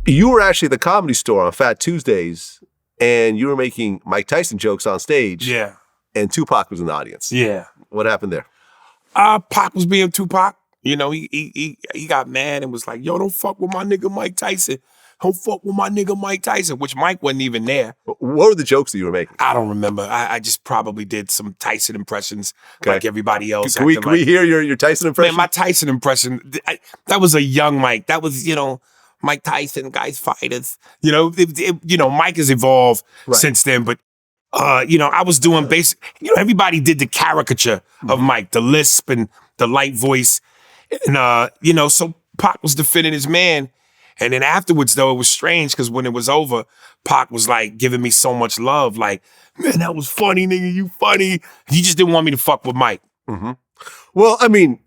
You were actually at the Comedy Store on Fat Tuesdays, and you were making Mike Tyson jokes on stage. Yeah. And Tupac was in the audience. Yeah. What happened there? Pac was being Tupac. You know, he got mad and was like, yo, don't fuck with my nigga Mike Tyson. Don't fuck with my nigga Mike Tyson, which Mike wasn't even there. What were the jokes that you were making? I don't remember. I just probably did some Tyson impressions like everybody else. Can we hear your Tyson impression? Man, my Tyson impression, that was a young Mike. That was, Mike Tyson, guys, fighters. Mike has evolved since then, but I was doing basic, everybody did the caricature of Mike, the lisp and the light voice. And, so Pac was defending his man. And then afterwards, though, it was strange because when it was over, Pac was like giving me so much love. Like, man, that was funny, nigga. You funny. He just didn't want me to fuck with Mike. Mm-hmm. Well, I mean,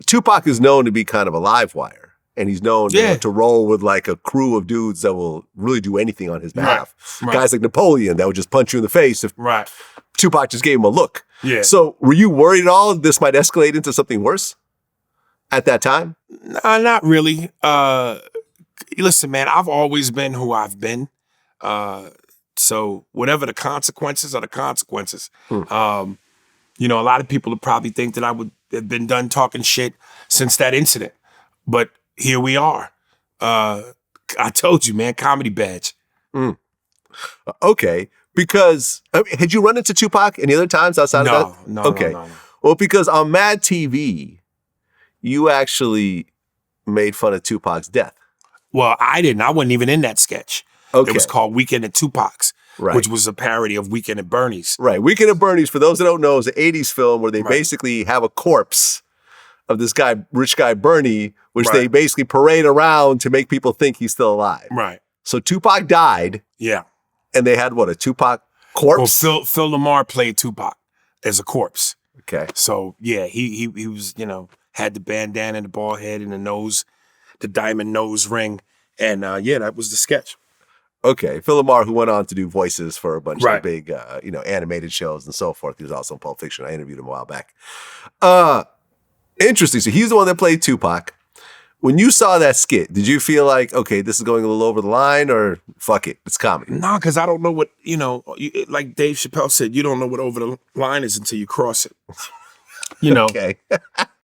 Tupac is known to be kind of a live wire. And he's known to roll with like a crew of dudes that will really do anything on his behalf. Right. Guys like Napoleon that would just punch you in the face if Tupac just gave him a look. Yeah. So were you worried at all this might escalate into something worse at that time? Nah, not really. Listen, man, I've always been who I've been. So whatever the consequences are the consequences. A lot of people would probably think that I would have been done talking shit since that incident. But here we are. I told you, man, comedy badge. Okay. Because, had you run into Tupac any other times outside of that? No, okay. No. Well, because on Mad TV, you actually made fun of Tupac's death. Well, I didn't. I wasn't even in that sketch. Okay. It was called Weekend at Tupac's, which was a parody of Weekend at Bernie's. Right. Weekend at Bernie's, for those that don't know, is an 80s film where they basically have a corpse of this guy, rich guy Bernie, which they basically parade around to make people think he's still alive. Right. So Tupac died. Yeah. And they had what, a Tupac corpse? Well, Phil Lamar played Tupac as a corpse. Okay. So yeah, he was, had the bandana and the bald head and the nose, the diamond nose ring. And that was the sketch. Okay. Phil Lamar, who went on to do voices for a bunch of big, animated shows and so forth. He was also in Pulp Fiction. I interviewed him a while back. Interesting. So he's the one that played Tupac. When you saw that skit, did you feel like, okay, this is going a little over the line, or fuck it, it's comedy? No, because I don't know what, like Dave Chappelle said, you don't know what over the line is until you cross it. Okay.